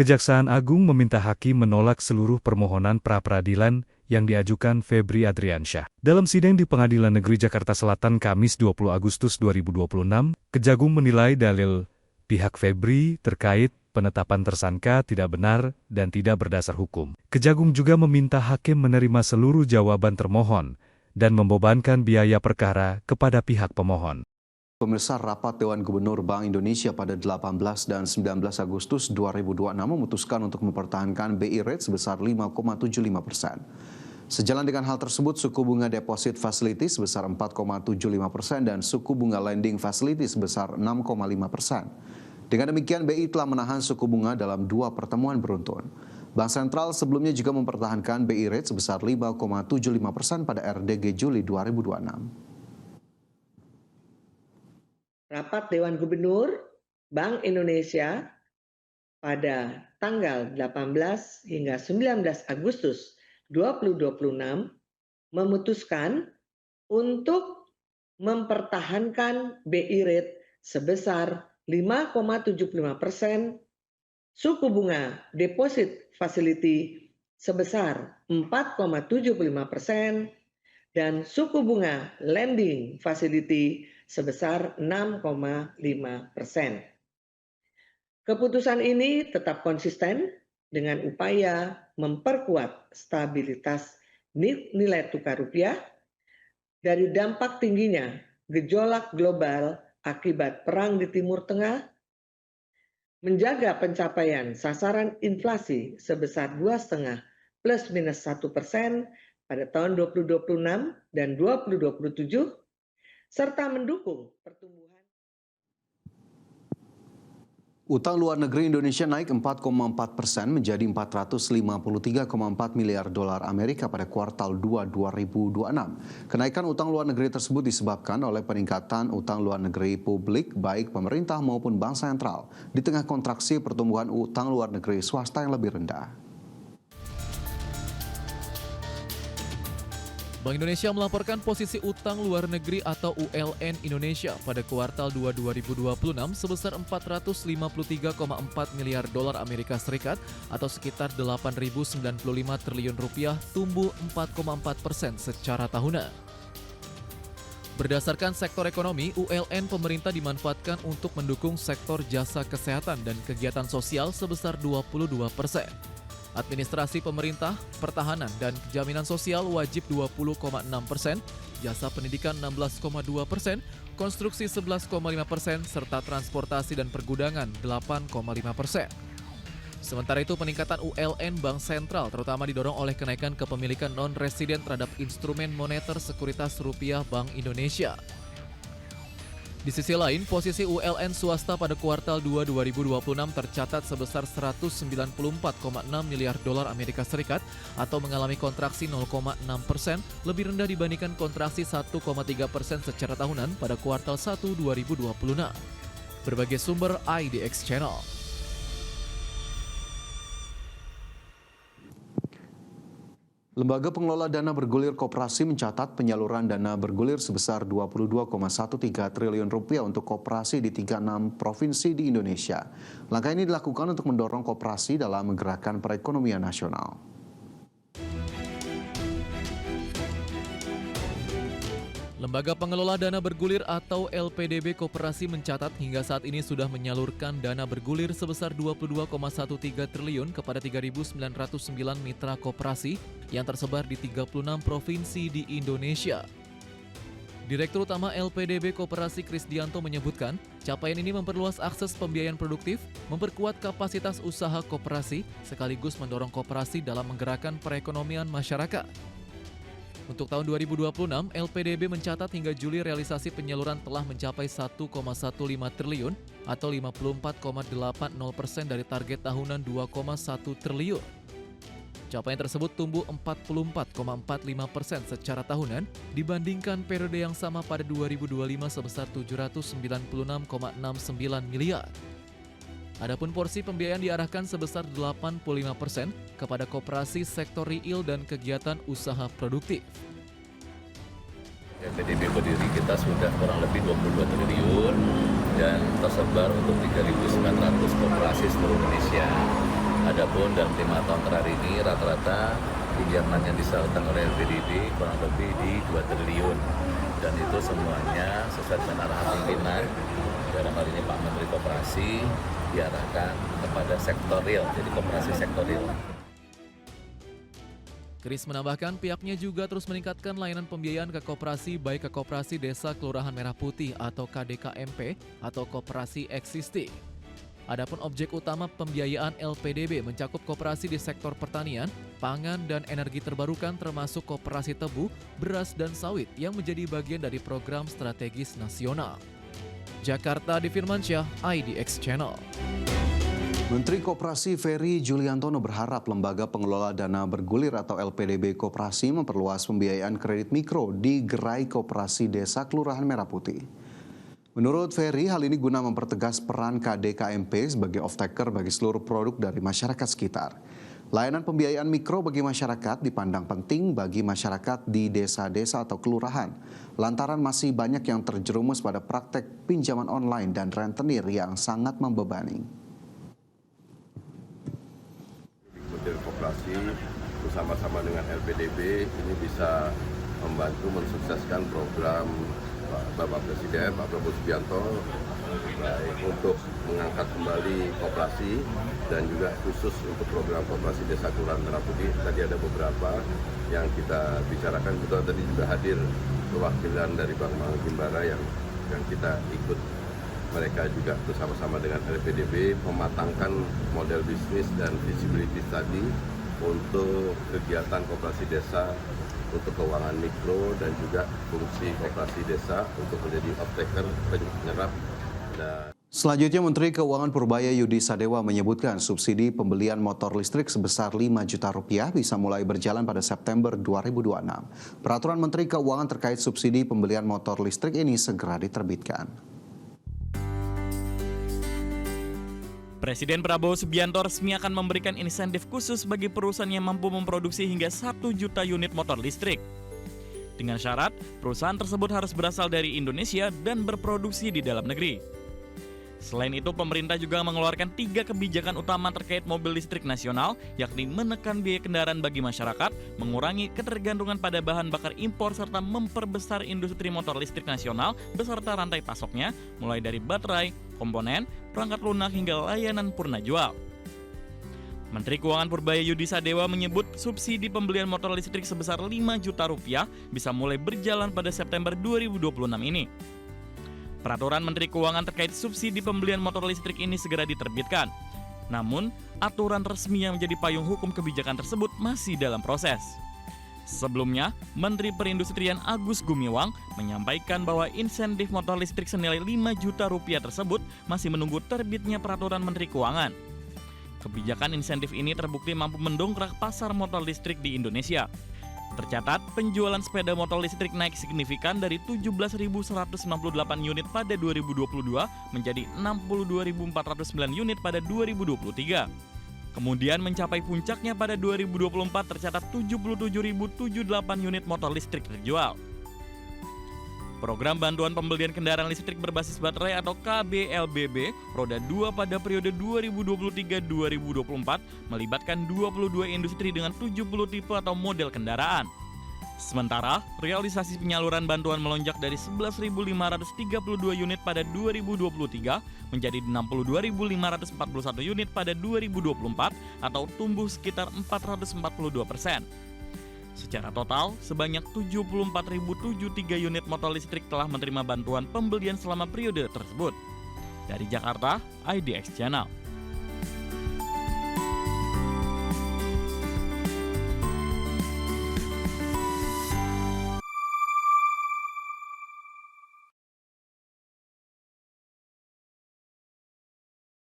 Kejaksaan Agung meminta hakim menolak seluruh permohonan pra-peradilan yang diajukan Febri Adriansyah. Dalam sidang di Pengadilan Negeri Jakarta Selatan Kamis 20 Agustus 2026, Kejagung menilai dalil pihak Febri terkait penetapan tersangka tidak benar dan tidak berdasar hukum. Kejagung juga meminta hakim menerima seluruh jawaban termohon dan membebankan biaya perkara kepada pihak pemohon. Pemirsa, rapat Dewan Gubernur Bank Indonesia pada 18 dan 19 Agustus 2026 memutuskan untuk mempertahankan BI rate sebesar 5,75%. Sejalan dengan hal tersebut, suku bunga deposit facility sebesar 4,75% dan suku bunga lending facility sebesar 6,5%. Dengan demikian, BI telah menahan suku bunga dalam 2 pertemuan beruntun. Bank Sentral sebelumnya juga mempertahankan BI rate sebesar 5,75% pada RDG Juli 2026. Rapat Dewan Gubernur Bank Indonesia pada tanggal 18 hingga 19 Agustus 2026 memutuskan untuk mempertahankan BI rate sebesar 5,75%, suku bunga deposit facility sebesar 4,75%, dan suku bunga lending facility sebesar 6,5%. Keputusan ini tetap konsisten dengan upaya memperkuat stabilitas nilai tukar rupiah dari dampak tingginya gejolak global akibat perang di Timur Tengah, menjaga pencapaian sasaran inflasi sebesar 2,5 plus minus 1% pada tahun 2026 dan 2027, serta mendukung pertumbuhan. Utang luar negeri Indonesia naik 4,4% menjadi 453,4 miliar dolar Amerika pada kuartal 2 2026. Kenaikan utang luar negeri tersebut disebabkan oleh peningkatan utang luar negeri publik baik pemerintah maupun bank sentral di tengah kontraksi pertumbuhan utang luar negeri swasta yang lebih rendah. Bank Indonesia melaporkan posisi utang luar negeri atau ULN Indonesia pada kuartal 2 2026 sebesar 453,4 miliar dolar Amerika Serikat atau sekitar 8.095 triliun rupiah, tumbuh 4,4% secara tahunan. Berdasarkan sektor ekonomi, ULN pemerintah dimanfaatkan untuk mendukung sektor jasa kesehatan dan kegiatan sosial sebesar 22%. Administrasi pemerintah, pertahanan, dan jaminan sosial wajib 20,6%, jasa pendidikan 16,2%, konstruksi 11,5%, serta transportasi dan pergudangan 8,5%. Sementara itu, peningkatan ULN Bank Sentral terutama didorong oleh kenaikan kepemilikan non-residen terhadap instrumen moneter sekuritas rupiah Bank Indonesia. Di sisi lain, posisi ULN swasta pada kuartal 2 2026 tercatat sebesar 194,6 miliar dolar Amerika Serikat atau mengalami kontraksi 0,6%, lebih rendah dibandingkan kontraksi 1,3% secara tahunan pada kuartal 1 2026. Berbagai sumber IDX Channel. Lembaga Pengelola Dana Bergulir Koperasi mencatat penyaluran dana bergulir sebesar 22,13 triliun rupiah untuk koperasi di 36 provinsi di Indonesia. Langkah ini dilakukan untuk mendorong koperasi dalam menggerakkan perekonomian nasional. Lembaga Pengelola Dana Bergulir atau LPDB Koperasi mencatat hingga saat ini sudah menyalurkan dana bergulir sebesar 22,13 triliun kepada 3.909 mitra koperasi yang tersebar di 36 provinsi di Indonesia. Direktur Utama LPDB Koperasi Krisdianto menyebutkan, capaian ini memperluas akses pembiayaan produktif, memperkuat kapasitas usaha koperasi, sekaligus mendorong koperasi dalam menggerakkan perekonomian masyarakat. Untuk tahun 2026, LPDB mencatat hingga Juli realisasi penyaluran telah mencapai 1,15 triliun atau 54,80% dari target tahunan 2,1 triliun. Capaian tersebut tumbuh 44,45% secara tahunan dibandingkan periode yang sama pada 2025 sebesar 796,69 miliar. Adapun porsi pembiayaan diarahkan sebesar 85% kepada koperasi sektor real dan kegiatan usaha produktif. LPDB berdiri kita sudah kurang lebih 22 triliun dan tersebar untuk 3.900 koperasi seluruh Indonesia. Adapun dalam 5 tahun terakhir ini rata-rata pinjaman yang disalurkan oleh LPDB kurang lebih di 2 triliun. Dan itu semuanya sesuai dengan arahan pimpinan, dalam hal ini Pak Menteri Koperasi, diarahkan kepada sektor real, jadi koperasi sektor real. Kris menambahkan pihaknya juga terus meningkatkan layanan pembiayaan ke koperasi baik ke Koperasi Desa Kelurahan Merah Putih atau KDKMP atau koperasi existing. Adapun objek utama pembiayaan LPDB mencakup koperasi di sektor pertanian, pangan, dan energi terbarukan termasuk koperasi tebu, beras, dan sawit yang menjadi bagian dari program strategis nasional. Jakarta, Adi Firmansyah, IDX Channel. Menteri Koperasi Ferry Juliantono berharap lembaga pengelola dana bergulir atau LPDB Koperasi memperluas pembiayaan kredit mikro di gerai koperasi desa Kelurahan Merah Putih. Menurut Ferry, hal ini guna mempertegas peran KDKMP sebagai off-taker bagi seluruh produk dari masyarakat sekitar. Layanan pembiayaan mikro bagi masyarakat dipandang penting bagi masyarakat di desa-desa atau kelurahan, lantaran masih banyak yang terjerumus pada praktek pinjaman online dan rentenir yang sangat membebani. Model koperasi bersama-sama dengan LPDB ini bisa membantu mensukseskan program Bapak Presiden Pak Prabowo Subianto baik untuk mengangkat kembali koperasi dan juga khusus untuk program koperasi Desa Kelurahan Merah Putih. Tadi ada beberapa yang kita bicarakan, betul tadi juga hadir perwakilan dari Bank Himbara yang kita ikut. Mereka juga bersama-sama dengan LPDB mematangkan model bisnis dan visibility tadi untuk kegiatan koperasi desa, untuk keuangan mikro dan juga fungsi koperasi desa untuk menjadi off-taker, penyerap. Selanjutnya, Menteri Keuangan Purbaya Yudi Sadewa menyebutkan subsidi pembelian motor listrik sebesar 5 juta rupiah bisa mulai berjalan pada September 2026. Peraturan Menteri Keuangan terkait subsidi pembelian motor listrik ini segera diterbitkan. Presiden Prabowo Subianto resmi akan memberikan insentif khusus bagi perusahaan yang mampu memproduksi hingga 1 juta unit motor listrik. Dengan syarat, perusahaan tersebut harus berasal dari Indonesia dan berproduksi di dalam negeri. Selain itu, pemerintah juga mengeluarkan 3 kebijakan utama terkait mobil listrik nasional, yakni menekan biaya kendaraan bagi masyarakat, mengurangi ketergantungan pada bahan bakar impor, serta memperbesar industri motor listrik nasional beserta rantai pasoknya, mulai dari baterai, komponen, perangkat lunak hingga layanan purna jual. Menteri Keuangan Purbaya Yudi Sadewa menyebut subsidi pembelian motor listrik sebesar 5 juta rupiah bisa mulai berjalan pada September 2026 ini. Peraturan Menteri Keuangan terkait subsidi pembelian motor listrik ini segera diterbitkan. Namun, aturan resmi yang menjadi payung hukum kebijakan tersebut masih dalam proses. Sebelumnya, Menteri Perindustrian Agus Gumiwang menyampaikan bahwa insentif motor listrik senilai 5 juta rupiah tersebut masih menunggu terbitnya peraturan Menteri Keuangan. Kebijakan insentif ini terbukti mampu mendongkrak pasar motor listrik di Indonesia. Tercatat, penjualan sepeda motor listrik naik signifikan dari 17.198 unit pada 2022 menjadi 62.409 unit pada 2023. Kemudian mencapai puncaknya pada 2024 tercatat 77.078 unit motor listrik terjual. Program Bantuan Pembelian Kendaraan Listrik Berbasis Baterai atau KBLBB roda 2 pada periode 2023-2024 melibatkan 22 industri dengan 70 tipe atau model kendaraan. Sementara, realisasi penyaluran bantuan melonjak dari 11.532 unit pada 2023 menjadi 62.541 unit pada 2024 atau tumbuh sekitar 442%. Secara total, sebanyak 74.073 unit motor listrik telah menerima bantuan pembelian selama periode tersebut. Dari Jakarta, IDX Channel.